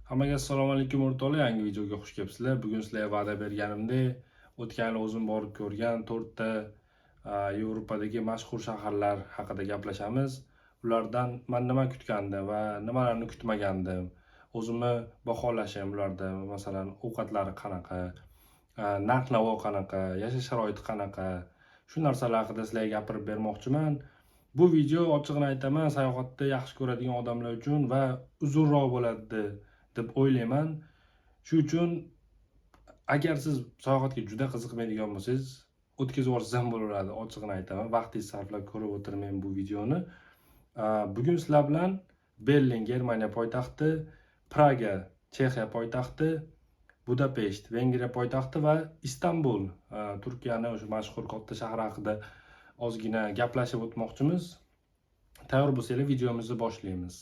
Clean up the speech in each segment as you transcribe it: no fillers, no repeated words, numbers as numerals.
Hammaga assalomu alaykum o'rtoqlar, yangi videoga xush kelibsizlar. Bugun sizlarga va'da berganimdek o'tgan yil o'zim borib ko'rgan 4 ta Yevropadagi mashhur shaharlar haqida gaplashamiz. Ulardan men nima kutgandim va nimalarni kutmagandim. O'zimni baholashim ularda, masalan, ovqatlari qanaqa, narx-navo qanaqa, yashash sharoiti qanaqa, shu narsalar haqida sizlarga gapirib bermoqchiman. Bu video ochig'ini aytaman, sayohatni yaxshi ko'radigan odamlar uchun va uzunroq bo'ladi deb o'ylayman. Shu uchun agar siz sayohatga juda qiziqmaydigan bo'lsangiz, o'tkazib yuborsangiz ham bo'laveradi, ochig'ini aytaman. Vaqtingizni sarflab ko'rib o'tirmang bu videoni. Bugun sizlar bilan Berlin, Germaniya poytaxti, Praga, Chexiya poytaxti, Budapesht, Vengriya poytaxti va Istanbul, Turkiyaning o'sha mashhur katta shahri haqida ozgina gaplashib o'tmoqchimiz. Tayyor bo'lsanglar, videomizni boshlaymiz.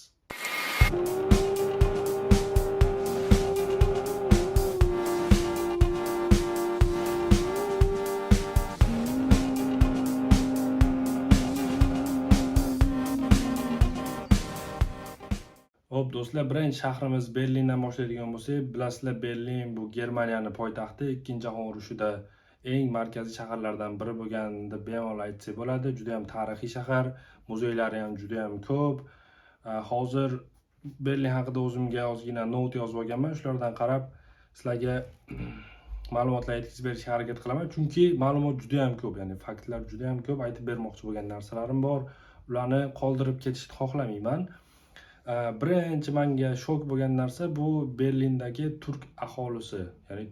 Hop do'stlar, birinchi shahrimiz Berlindan boshlaydigan bo'lsak, bilasizlar, Berlin bu Germaniyaning poytaxti. Ikkinchi jahon urushida eng markaziy shaharlardan biri bo'lgan deb bemalol aytsak bo'ladi. Juda ham tarixiy shahar, muzeylari ham juda ham ko'p. Hozir Berlin haqida o'zimga ozgina not yozib olganman. Shulardan qarab sizlarga ma'lumotlar yetkazib berishga harakat qilaman, chunki ma'lumot juda ham ko'p, ya'ni faktlar juda ham ko'p, aytib bermoqchi bo'lgan narsalarim bor. Ularni qoldirib ketishni xohlamayman. Birinchi menga shok bo'lgan narsa bu Berlindagi turk aholisi. Ya'ni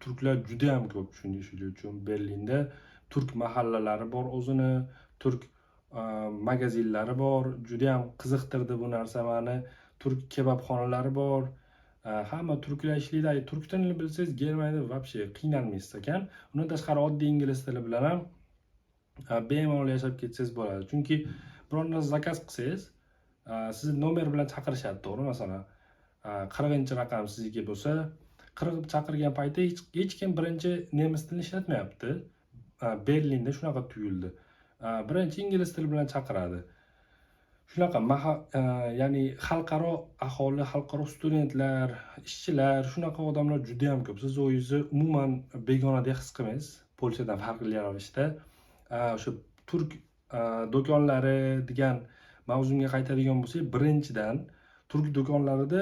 turklar juda ham ko'p, shuning uchun Berlinda turk mahallalari bor, o'zini turk magazinlari bor. Juda ham qiziqtirdi bu narsa meni. Turk kebabxonalari bor. Hamma turklar ishlaydi. Turk tilini bilsangiz, Germaniyada вообще qiynalmaysiz ekan. Undan tashqari oddiy ingliz tili bilan ham bemalol yashab ketsangiz bo'ladi. Chunki biror narsa zakaz qilsangiz, sizni nomer bilan chaqirishadi, to'g'ri? Masalan, 40-raqam sizga bo'lsa, 40 chaqirgan paytda hech kim birinchi nemis tilini ishlatmayapti. Berlinda shunaqa tuyuldi. Birinchi ingliz tili bilan chaqiradi. Shunaqa ya'ni xalqaro aholi, xalqaro studentlar, ishchilar, shunaqa odamlar juda ham ko'p. Siz o'zingizni umuman begonadek his qilmaysiz, Polshadan farqli ravishda. O'sha turk do'konlari degan mavzuga qaytadigan bo'lsak, birinchidan turk do'konlarida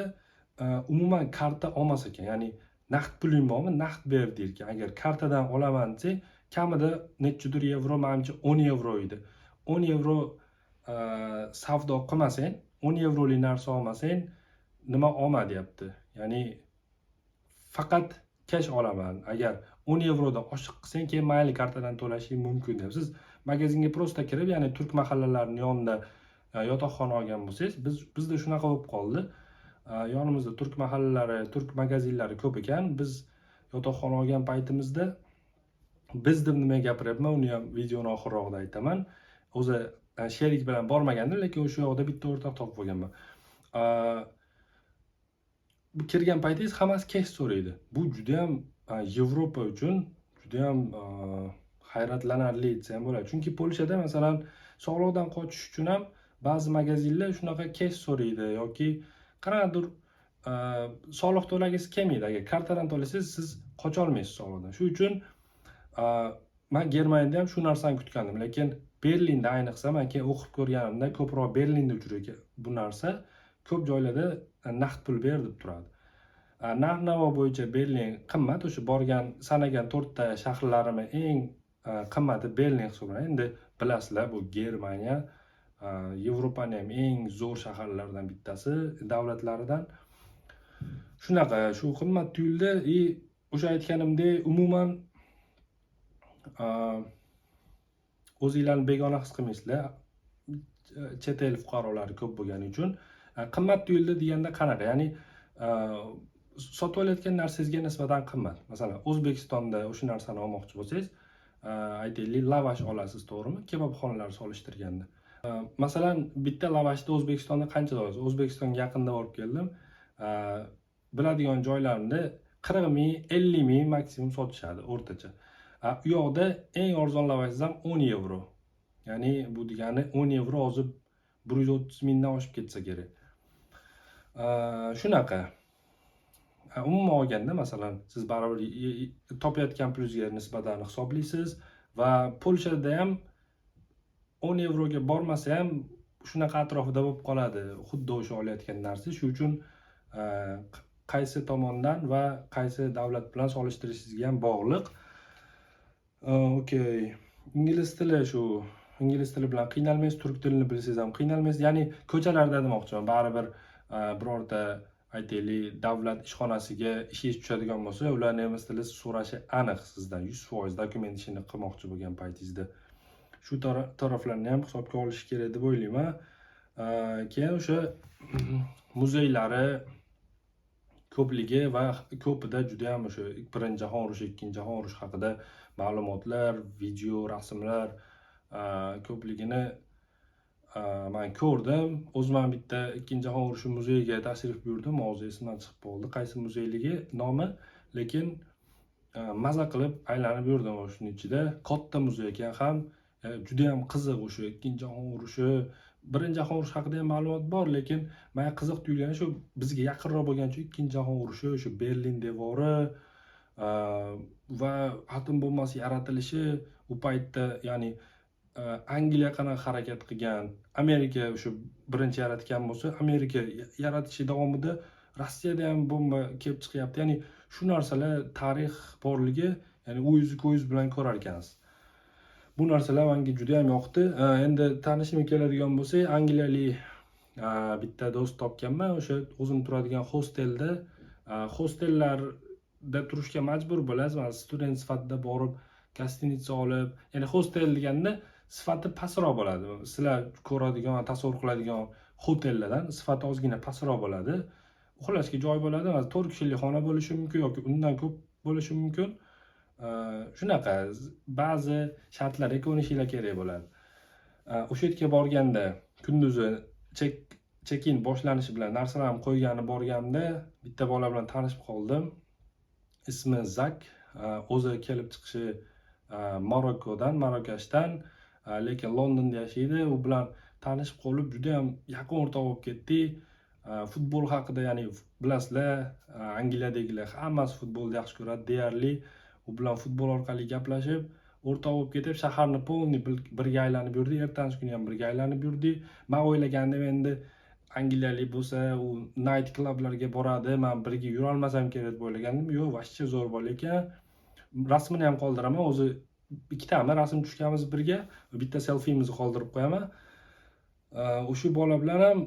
umuman karta olmas ekan. Ya'ni naqd puling bormi, naqd ber derkan. Agar kartadan olaman desa, kamida nechidir yevro, menimcha 10 yevro edi. 10 yevro savdo qilmasang, 10 yevrolik narsa olmasang, nima olma deyapti. Ya'ni faqat cash olaman. Agar 10 yevrodan oshiq qilsang, keyin mayli kartadan to'lashing mumkin deb. Siz magazinga prosta kirib, ya'ni turk mahallalarining yonida yotoqxona olgan bo'lsangiz, bizda shunaqa bo'lib qoldi. Yonimizda turk mahallalari, turk magazinlari ko'p ekan. Biz yotoqxona olgan paytimizda biz deb nima gapiryapman, uni ham videoni oxirroqda aytaman. O'zi sherik bilan bormagandim, lekin o'sha yoqda bitta o'rtoq topib olganman. Bu kirgan paytingiz hammasi cash so'raydi. Bu juda ham Yevropa uchun juda ham hayratlanarli desam bo'ladi. Chunki Polshada masalan soliqdan qochish uchun ham ba'zi magazinlar shunaqa cash so'raydi yoki qanaqadir soliq to'lagingiz kelmaydi. Agar kartadan to'lasangiz, siz qocha olmaysiz soliqdan. Shu uchun men Germaniyada ham shu narsani kutgandim, lekin Berlinda ayniqsa men keyin o'qib ko'rganimda ko'proq Berlinda uchraydi bu narsa. Ko'p joylarda naqd pul ber deb turadi. Narx-navo bo'yicha Berlin qimmat. O'sha borgan, sanagan 4 ta shaharlarimni eng qimmati Berlin hisoblanadi. Endi bilasizlar, bu Germaniya Yevropaning ham eng zo'r shaharlaridan bittasi, davlatlaridan. Shunaqa, shu qimmat tuyuldi. O'sha aytganimdek, umuman o'zinglarni begona his qilmaysizlar. Chet el fuqarolari ko'p bo'lgani uchun qimmat tuyuldi deganda qanaqa? Ya'ni sotib olayotgan narsangizga nisbatan qimmat. Masalan, O'zbekistonda o'sha narsani olmoqchi bo'lsangiz, aytaylik, lavash olasiz, to'g'rimi? Kebabxonalar solishtirganda. Masalan, bitta lavashni O'zbekistonda qancha olasiz? O'zbekistonga yaqinda borib keldim. Biladigan joylarimda 40 ming, 50 ming maksimum sotishadi o'rtacha. U yoqda eng arzon lavashingiz ham 10 yevro. Ya'ni bu degani 10 yevro hozir 130 mingdan oshib ketsa kerak. Shunaqa. umuman olganda masalan siz baribir topayotgan plyusga nisbatan hisoblaysiz va Polshada ham 10 yevroga bormasa ham shunaqa atrofida bo'lib qoladi, xuddi o'sha olayotgan narsa. Shuning uchun qaysi tomondan va qaysi davlat bilan solishtirishingizga ham bog'liq. Okey. Ingliz tili bilan qiynalmaysiz, turk tilini bilsangiz ham qiynalmaysiz. Ya'ni ko'chalarda demoqchiman, baribir birorta aytaylik davlat ishxonasiga ishingiz tushadigan bo'lsa, ular nemis tili so'rashi aniq sizdan 100% dokument ishini qilmoqchi bo'lgan paytingizda. Shu taraflarni ham hisobga olish kerak deb o'ylayman. Keyin o'sha muzeylari ko'pligi va ko'pida juda ham o'sha Birinchi jahon urushi, Ikkinchi jahon urushi haqida ma'lumotlar, video, rasmlar ko'pligini men ko'rdim. O'zim ham bitta Ikkinchi jahon urushi muzeyiga tashrif buyurdim. Hozir esimdan chiqib qoldi qaysi muzeyligi nomi, lekin maza qilib aylanib yurdim o'shaning ichida. Katta muzey ekan ham, juda ham qiziq o'sha Ikkinchi jahon urushi, Birinchi jahon urushi haqida ham ma'lumot bor, lekin menga qiziq tuyulgani shu bizga yaqinroq bo'lgani uchun Ikkinchi jahon urushi, o'sha Berlin devori va atom bombasi yaratilishi u paytda, ya'ni Angliya qanaqa harakat qilgan, Amerika o'sha birinchi yaratgan bo'lsa, Amerika yaratishi davomida Rossiyada ham bomba kelib chiqyapti. Ya'ni shu narsalar tarix borligi, ya'ni ko'z bilan ko'rar ekansiz. Bu narsalar menga juda ham yoqdi. Endi tanishim keladigan bo'lsa, angliyalik bitta do'st topganman. O'sha o'zim turadigan hostelda, hostellarda turishga majbur bo'lasiz. Men student sifatida borib, gostinitsa olib, ya'ni hostel deganda sifati pastroq bo'ladi. Sizlar ko'radigan, tasavvur qiladigan hotellardan sifati ozgina pastroq bo'ladi. Uxlashga joy bo'ladi, 4 kishilik xona bo'lishi mumkin yoki undan ko'p bo'lishi mumkin. Shunaqa ba'zi shartlarga ko'nishinglar kerak bo'ladi. O'sha yerga borganda kunduzi check-in boshlanishi bilan narsalarimni qo'ygani borganimda bitta bola bilan tanishib qoldim. Ismi Zak, o'zi kelib chiqishi Marokashdan, lekin Londonda yashaydi. U bilan tanishib qolib juda ham yaqin o'rtoq bo'lib ketdik. Futbol haqida, ya'ni bilasizlar, Angliyadagilar hammasi futbolni yaxshi ko'radi deyarli. U bilan futbol orqali gaplashib, o'rtoq bo'lib ketib, shaharni polni birga aylanib yurdik. Ertangi kuni ham birga aylanib yurdik. Men o'ylagandim endi angliyalik bo'lsa, u night klublarga boradi, men birga yura olmasam kerak deb o'ylagandim. Yo'q, vashcha zo'r bola ekan. Rasmini ham qoldiraman. O'zi ikkitami rasm tushganmiz birga, bitta selfimizni qoldirib qo'yaman. O'sha bola bilan ham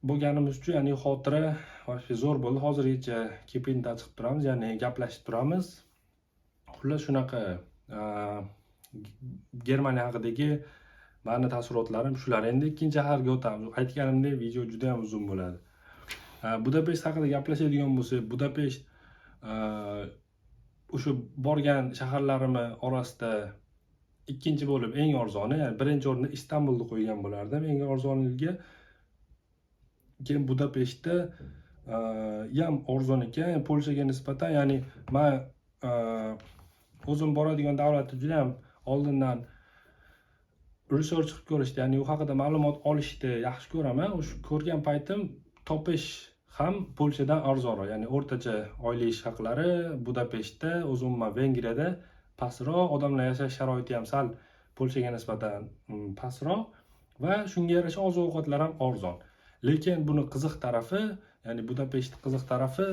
bo'lganimiz uchun, ya'ni xotira vashcha zo'r bo'ldi. Hozirgacha kepinda chiqib turamiz, ya'ni gaplashib turamiz. Xullas shunaqa Germaniya haqidagi meni taassurotlarim shular. Endi ikkinchi shaharga o'tamiz. Aytganimdek, video juda ham uzun bo'ladi. Budapesht haqida gaplashadigan bo'lsak, Budapesht o'sha borgan shaharlarimni orasida ikkinchi bo'lib eng arzoni, ya'ni birinchi o'rinda Istanbulni qo'ygan bo'lardim eng arzonligiga. Keyin Budapeshtda ham arzon ekan, Polshaga nisbatan, ya'ni men o'zim boradigan davlatni juda ham oldindan research qilib ko'rishdi, ya'ni u haqida ma'lumot olishni yaxshi ko'raman. O'sha ko'rgan paytim topish ham Polshadan arzonroq, ya'ni o'rtacha oylik haqlari Budapeshtda, o'zimman Vengriyada pastroq, odamlar yashash sharoiti ham sal Polshaga nisbatan pastroq va shunga yarasha oziq-ovqatlar ham arzon. Lekin buni qiziq tarafi, ya'ni Budapesht qiziq tarafi,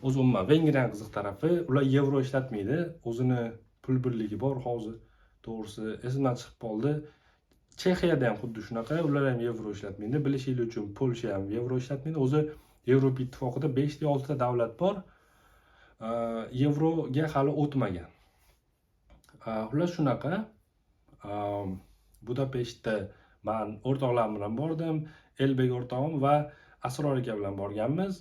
o'zimman Vengriyaning qiziq tarafi, ular yevro ishlatmaydi. O'zini pul birligi bor hozir. To'g'risi esimdan chiqib qoldi. Chexiyada ham xuddi shunaqa, ular ham yevro ishlatmaydi. Bilishingiz uchun Polsha ham yevro ishlatmaydi. O'zi Yevropa ittifoqida 5 ta 6 ta davlat bor. Yevroga hali o'tmagan. Xullas shunaqa. Budapeshtda men o'rtoqlarim bilan bordim. Elbek o'rtog'im va Asror aka bilan borganmiz.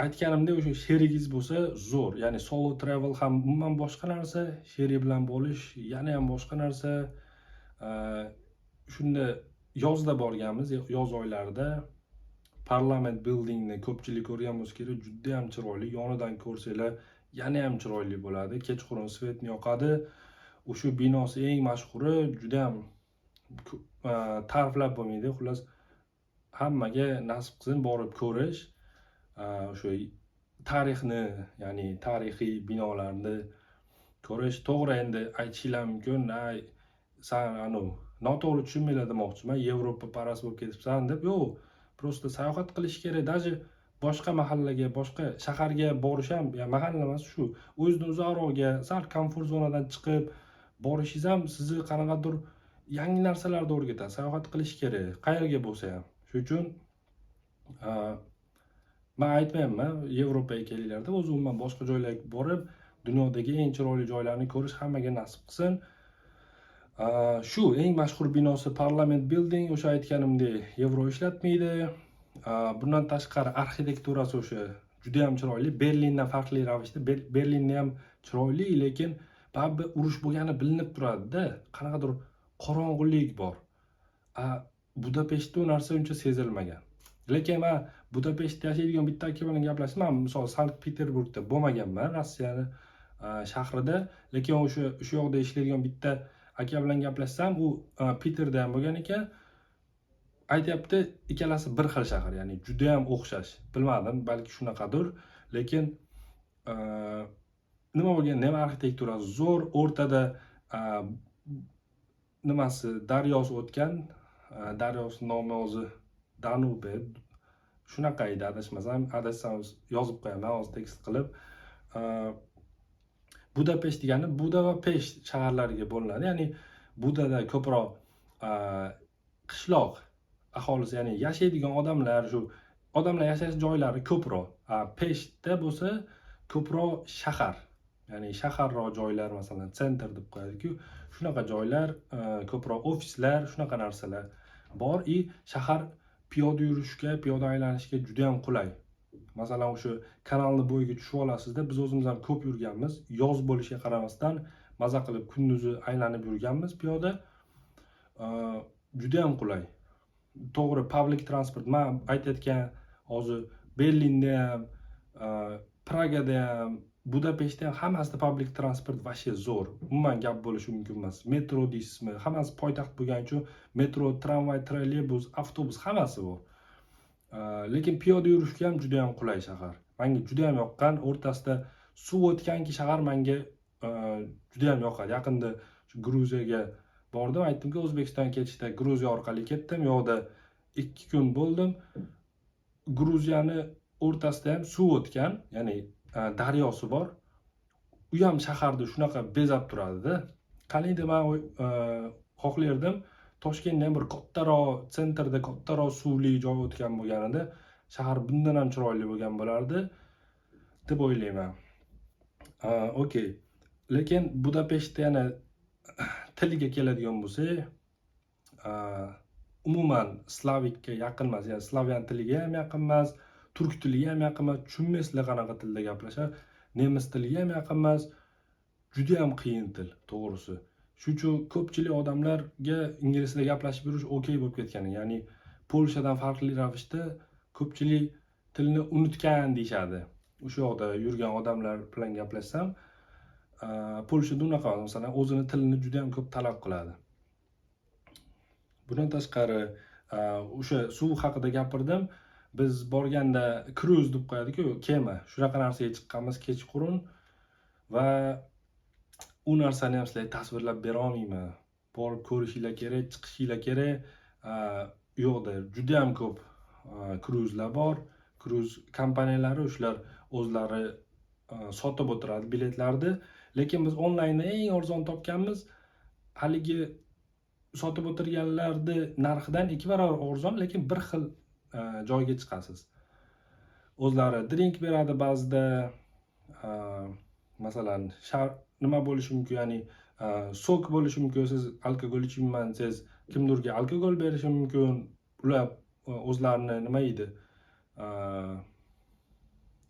Aytganimdek, o'sha sherigingiz bo'lsa zo'r. Ya'ni solo travel ham umuman boshqa narsa, sherik bilan bo'lish yana ham boshqa narsa. Shunda yozda borganmiz, yoz oylarida. Parlament buildingni ko'pchilik ko'rgan bo'lsa kerak, juda ham chiroyli. Yonidan ko'rsanglar yana ham chiroyli bo'ladi. Kechqurun svetni yoqadi. O'sha binosi eng mashhuri, juda ham ta'riflab bo'lmaydi. Xullas hammaga nasib qilsin borib ko'rish. O'sha tarixni, ya'ni tarixiy binolarni ko'rish. To'g'ri, endi aytishinglar mumkin, san noto'g'ri tushunmanglar demoqchiman, Yevropa parast bo'lib ketibsan deb. Yo'q, просто sayohat qilish kerak. Даже boshqa mahallaga, boshqa shaharga borish ham, mahalla emas, shu o'zidan uzoqroqga, sal komfort zonadan chiqib borishingiz ham sizni qanaqadir yangi narsalarni o'rgatadi. Sayohat qilish kerak, qayerga bo'lsa ham. Shuning uchun men aytmayapman Yevropaga kelinglar deb, o'zi umuman boshqa joylarga borib, dunyodagi eng chiroyli joylarni ko'rish hammaga nasib qilsin. Shu eng mashhur binosi Parlament Building, o'sha aytganimdek yevro ishlatmaydi. Bundan tashqari arxitekturasi o'sha juda ham chiroyli. Berlindan farqli ravishda, Berlinda ham chiroyli, lekin baribir urush bo'lgani bilinib turadi-da, qanaqadir qorong'ulik bor. Budapeshtda u narsa uncha sezilmagan. Lekin men Budapeshtda yashaydigan bitta aka bilan gaplashdim. Men misol Sankt-Peterburgda bo'lmaganman, Rossiyani shahrida, lekin o'sha yoqda ishlaydigan bitta aka bilan gaplashsam, u Peterda ham bo'lgan ekan. Aytyapti, ikkalasi bir xil shahar, ya'ni juda ham o'xshash. Bilmadim, balki shunaqadir, lekin nima bo'lganda ham arxitekturasi zo'r, o'rtada nimasi daryosi o'tgan, daryosi nomi o'zi Danube, shunaqa edi, adashmasam yozib qo'yaman hozir tekst qilib. Budapesht degani Buda va Pesht shaharlariga bo'linadi. Ya'ni Budada ko'proq qishloq aholisi, ya'ni yashaydigan odamlar, shu odamlar yashash joylari ko'proq. Peshtda bo'lsa ko'proq shahar, ya'ni shaharroq joylar, masalan sentr deb qo'yadi-ku, shunaqa joylar, ko'proq ofislar, shunaqa narsalar bor. Shahar piyoda yurishga, piyoda aylanishga juda ham qulay. Masalan, o'sha kanalni bo'yiga tushib olasizda, biz o'zimiz ham ko'p yurganmiz, yoz bo'lishiga qaramasdan maza qilib kunduzi aylanib yurganmiz piyoda. Juda ham qulay. To'g'ri, public transport, men aytayotgan hozir Berlinda ham, Pragada ham, Budapeshtda ham hammasida public transport vashe zo'r. Umuman gap bo'lishi mumkin emas. Metro deysizmi? Hammasi poytaxt bo'lgani uchun metro, tramvay, trolleybus, avtobus hammasi bor. Lekin piyoda yurishga ham juda ham qulay shahar. Menga juda ham yoqqan, o'rtasida suv o'tganki shahar menga juda ham yoqadi. Yaqinda Gruziyaga bordim, aytdimki O'zbekistonga ketishda Gruziya orqali ketdim, yo'qda 2 kun bo'ldim. Gruziyani o'rtasida ham suv o'tgan, ya'ni daryosi bor. U ham shaharda shunaqa bezab turadi-da. Qaniydi men xohlardim Toshkentda ham bir kattaroq, sentrda kattaroq suvli joy o'tgan bo'lganida shahar bundan ham chiroyli bo'lgan bo'lardi deb o'ylayman. Okey. Lekin Budapeshtda yana tiliga keladigan bo'lsak, umuman slavikka yaqin emas, ya'ni slavyan tiliga ham yaqin emas, turk tiliga ham yaqin emas, tushunmaysizlar qanaqa tilda gaplashadi, nemis tiliga ham yaqin emas, juda ham qiyin til, to'g'risi. Shuning uchun ko'pchilik odamlarga ingliz tilida gaplashib yurish okey bo'lib ketgan. Ya'ni Polshadan farqli ravishda ko'pchilik tilni unutgan deyshadi. O'sha yoqda yurgan odamlar bilan gaplashsam, Polshada unaqa, masalan, o'zini tilini juda ham ko'p talab qiladi. Bundan tashqari, o'sha suv haqida gapirdim. Biz borganda cruise deb qo'yadi-ku, kema, shunaqa narsaga chiqqanmiz kechqurun va u narsani ham sizlarga tasvirlab bera olmayman. Borib ko'rishinglar kerak, chiqishinglar kerak. U yoqda juda ham ko'p cruiselar bor. Cruise kompaniyalari shular o'zlari sotib o'tiradi biletlarni. Lekin biz onlaynda eng arzon topganmiz. Haligi sotib o'tirganlarni narxidan 2 barobar arzon, lekin bir xil joyga chiqasiz. O'zlari drink beradi ba'zida. Masalan, nima bo'lishi mumkin, ya'ni sok bo'lishi mumkin, siz alkogol ichmayman desangiz, kimdirga alkogol berishi mumkin. Ular o'zlarini nima edi,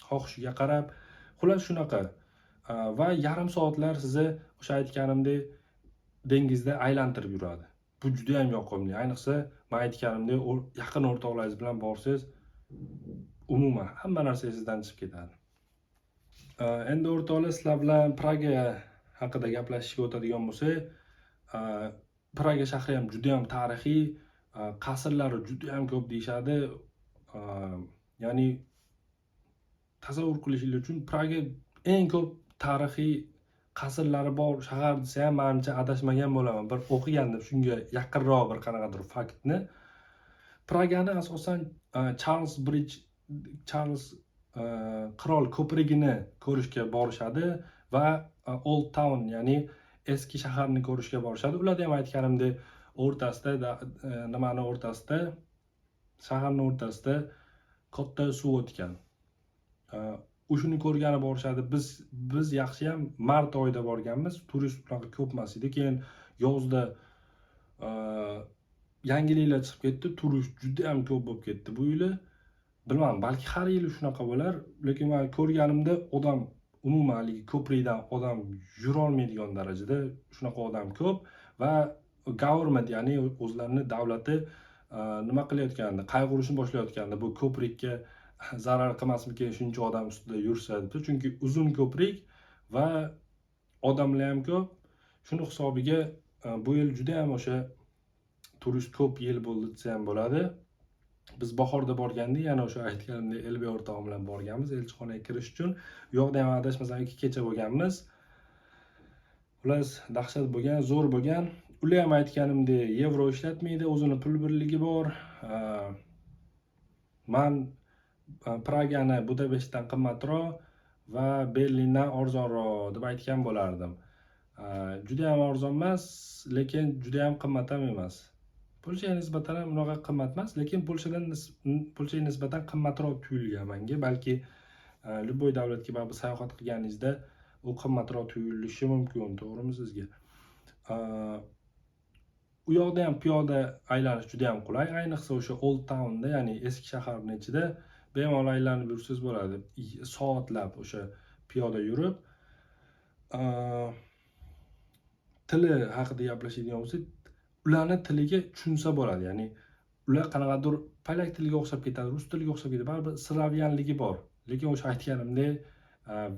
xohishiga qarab, xullas shunaqa. Va yarim soatlar sizni o'sha aytganimdek dengizda aylantirib yuradi. Bu juda ham yoqimli. Ayniqsa, men aytganimdek yaqin o'rtoqlaringiz bilan borsangiz, umuman hamma narsa esingizdan chiqib ketadi. Endi o'rtoqlar, sizlar bilan Praga haqida gaplashishga o'tadigan bo'lsak, Praga shahri ham juda ham tarixiy, qasrlari juda ham ko'p deyshadi. Ya'ni tasavvur qilishingiz uchun Praga eng ko'p tarixiy qasrlari bor shahar desa ham menimcha adashmagan bo'laman. Bir o'qigandim shunga yaqinroq bir qanaqadir faktni. Pragani asosan Charles qirol ko'prigini ko'rishga borishadi va Old Town, ya'ni eski shaharni ko'rishga borishadi. Ularda ham aytganimdek, o'rtasida nimani o'rtasida, shaharning o'rtasida katta suv o'tgan. O'shuni ko'rgani borishadi. Biz yaxshi ham mart oyida borganmiz. Turist unaqa ko'p emas edi. Keyin yozda yangiliklar chiqib ketdi. Turist juda ham ko'p bo'lib ketdi bu yili. Bilmadim, balki har yili shunaqa bo'lar, lekin men ko'rganimda odam umuman ko'prikdan odam yura olmaydigan darajada shunaqa odam ko'p va government, ya'ni o'zlarining davlati nima qilayotgandi, qayg'urishni boshlayotgandi. Bu ko'prikka zarar qilmasmikin shuncha odam ustida yursa deb. Chunki uzun ko'prik va odamlar ham ko'p. Shuni hisobiga bu yil juda ham o'sha turist ko'p yil bo'ldi desa ham bo'ladi. Biz bahorda borgandik, yana o'sha aytganimdek Elbe o'rtog'im bilan borganmiz elchixonaga kirish uchun. U yoqda ham adashmasam 2 kecha bo'lganmiz. Xullas, dahshat bo'lgan, zo'r bo'lgan. Ular ham aytganimdek yevro ishlatmaydi, o'zini pul birligi bor. Men Pragani Budapeshtdan qimmatroq va Berlindan arzonroq deb aytgan bo'lardim. Juda ham arzon emas, lekin juda ham qimmat ham emas. Polshaga nisbatan ham unaqa qimmat emas, lekin Polshaga nisbatan qimmatroq tuyulgan menga. Balki любой davlatga baribir sayohat qilganingizda u qimmatroq tuyulishi mumkin, to'g'rimi sizga? U yoqda ham piyoda aylanish juda ham qulay, ayniqsa o'sha Old Townda, ya'ni eski shaharning ichida bemalol aylanib yursangiz bo'ladi. Soatlab o'sha piyoda yurib, tili haqida gaplashadigan bo'lsak, ularning tiliga tushunsa bo'ladi. Ya'ni ular qanaqadir polak tiliga o'xshab ketadi, rus tiliga o'xshab ketadi, baribir slavyanligi bor. Lekin o'sha aytganimdek,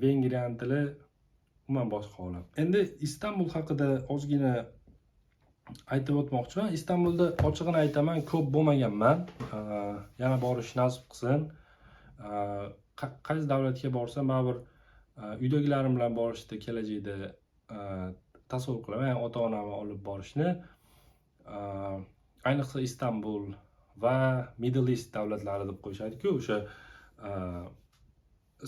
vengriyan tili umuman boshqa olam. Endi Istanbul haqida ozgina aytib o'tmoqchiman. Istanbulda ochig'ini aytaman, ko'p bo'lmaganman. Yana borish nasib qilsin. Qaysi davlatga borsam, baribir uydagilarim bilan borishni kelajakda tasavvur qilaman, ya'ni ota-onamni olib borishni. Ayniqsa Istanbul va Middle East davlatlari deb qo'yishadi-ku, o'sha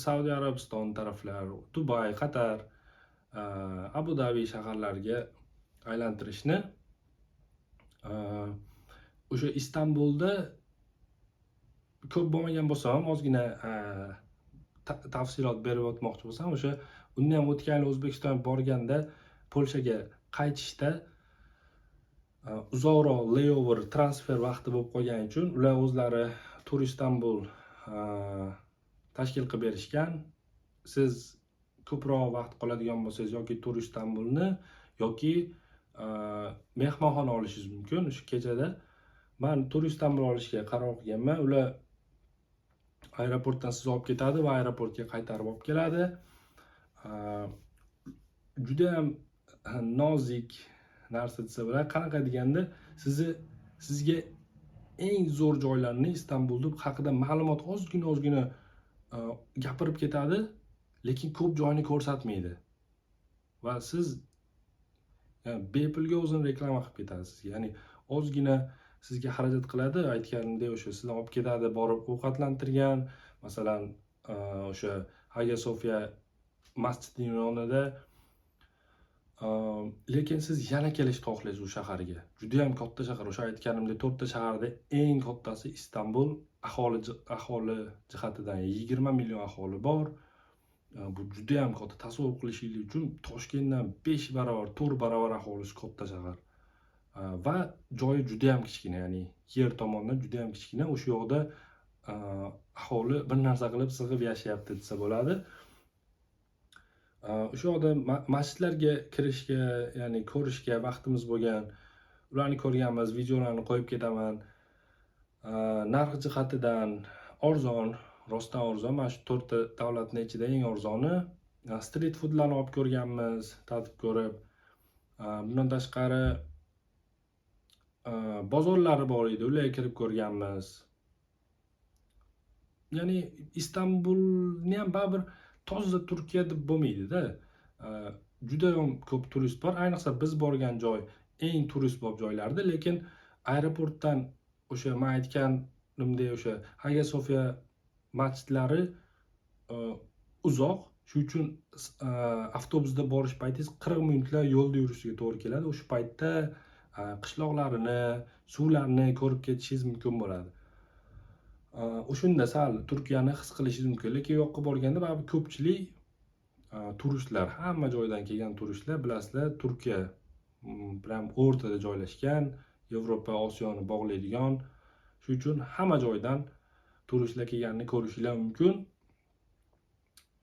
Saudiya Arabiston taraflar, Dubay, Qatar, Abu Dhabi shaharlariga aylantirishni. O'sha Istanbulda ko'p bo'lmagan bo'lsam, ozgina tafsilot berib o'tmoqchi bo'lsam, o'sha undan ham o'tgan O'zbekistonga borganda Polshaga qaytishda uzoqroq layover transfer vaqti bo'lib qolgani uchun ular o'zlari Tur Istanbul tashkil qilib berishgan. Siz ko'proq vaqt qoladigan bo'lsangiz yoki Tur Istanbulni yoki mehmonxona olishingiz mumkin. Shu kechada men Tur Istanbul olishga qaror qilganman. Ular aeroportdan sizni olib ketadi va aeroportga qaytarib olib keladi. Juda ham nozik narsa desa bo'ladi. Qanaqa deganda, sizga eng zo'r joylarni Istanbulda haqida ma'lumot ozgina gapirib ketadi, lekin ko'p joyni ko'rsatmaydi. Va siz bepulga o'zini reklama qilib ketadi sizga. Ya'ni ozgina sizga xarajat qiladi, aytganimdek o'sha sizni olib ketadi, borib ovqatlantirgan, masalan, o'sha Hagia Sofiya masjidining yonida. Lekin siz yana kelishni xohlaysiz u shaharga. Juda ham katta shahar. O'sha aytganimdek 4 ta shaharda eng kattasi Istanbul. Aholi jihatidan 20 million aholi bor. Bu juda ham katta. Tasavvur qilishingiz uchun Toshkentdan 5 barobar, 4 barobar aholisi katta shahar. Va joyi juda ham kichkina, ya'ni yer tomonidan juda ham kichkina. O'sha yoqda aholi bir narsa qilib sig'ib yashayapti desa bo'ladi. O'sha yoqda masjidlarga kirishga, ya'ni ko'rishga vaqtimiz bo'lgan. Ularni ko'rganmiz, videolarni qo'yib ketaman. Narx jihatidan arzon, rostdan arzon. Mana shu 4 ta davlatning ichida eng arzoni. Street foodlarni olib ko'rganmiz, tatib ko'rib. Bundan tashqari bozorlari bor edi, ularga kirib ko'rganmiz. ya'ni Istanbulni ham baribir toza Turkiya deb bo'lmaydi-da. Juda ham ko'p turist bor. Ayniqsa biz borgan joy eng turistbop joylardi, lekin aeroportdan o'sha men aytganimdek o'sha Hagia Sofiya masjidlari uzoq. Shuning uchun avtobusda borish paytingiz 40 minutlar yo'lda yurishiga to'g'ri keladi. O'sha paytda qishloqlarini, suvlarni ko'rib ketishingiz mumkin bo'ladi. O'shanda sal Turkiyani his qilishingiz mumkin, lekin u yoqqa borganda baribir ko'pchilik turistlar, hamma joydan kelgan turistlar, bilasizlar, Turkiya bilan o'rtada joylashgan, Yevropa, Osiyoni bog'laydigan. Shuning uchun hamma joydan turistlar kelganini ko'rishinglar mumkin.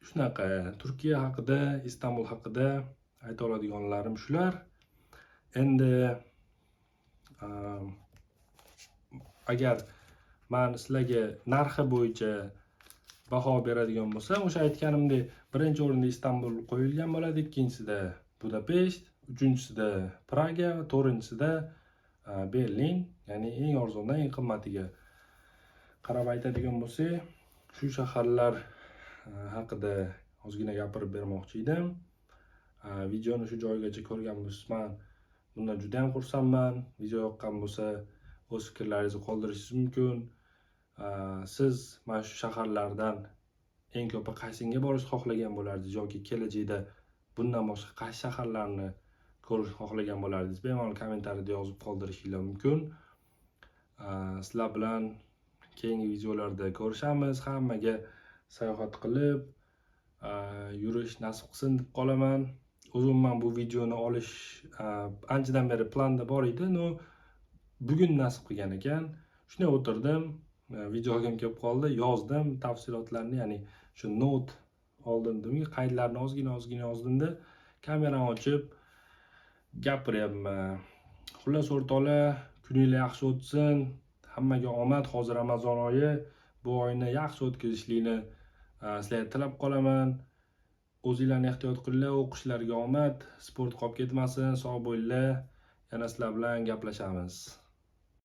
Shunaqa Turkiya haqida, Istanbul haqida ayta oladiganlarim shular. Endi agar men sizlarga narxi bo'yicha baho beradigan bo'lsam, o'sha aytganimdek, birinchi o'rinda Istanbul qo'yilgan bo'ladi, ikkinchisida Budapesht, uchinchisida Praga, to'rtinchisida Berlin, ya'ni eng arzondan eng qimmatiga qarab aytadigan bo'lsak, shu shaharlar haqida ozgina gapirib bermoqchi edim. Videoni shu joygacha ko'rgan bo'lsangiz, men bundan juda ham xursandman. Video yoqqan bo'lsa, o'z fikrlaringizni qoldirishingiz mumkin. Siz mana shu shaharlardan eng ko'p qaysiga borishni xohlagan bo'lardingiz yoki kelajakda bundan boshqa qaysi shaharlarni ko'rishni xohlagan bo'lardingiz? Bemalol kommentariyada yozib qoldirishinglar mumkin. Sizlar bilan keyingi videolarda ko'rishamiz. Hammaga sayohat qilib yurish nasib qilsin deb qolaman. O'zim men bu videoni olish anchadan beri planda bor edi, no bugun nasib qilgan ekan. Shunday o'tirdim, videogim kelib qoldi, yozdim tafsilotlarni, ya'ni shu not oldim, qaydlarni ozgina yozdimda, kamerani ochib gapiryapman. Xullas o'rtoqlar, kuninglar yaxshi o'tsin. Hammaga omad. Hozir Ramazon oyi, bu oyni yaxshi o'tkazishlikni sizlarga tilab qolaman. O'zinglarni ehtiyot qilinglar, o'qishlarga omad, sport qolib ketmasin, sog' bo'linglar. Yana sizlar bilan gaplashamiz.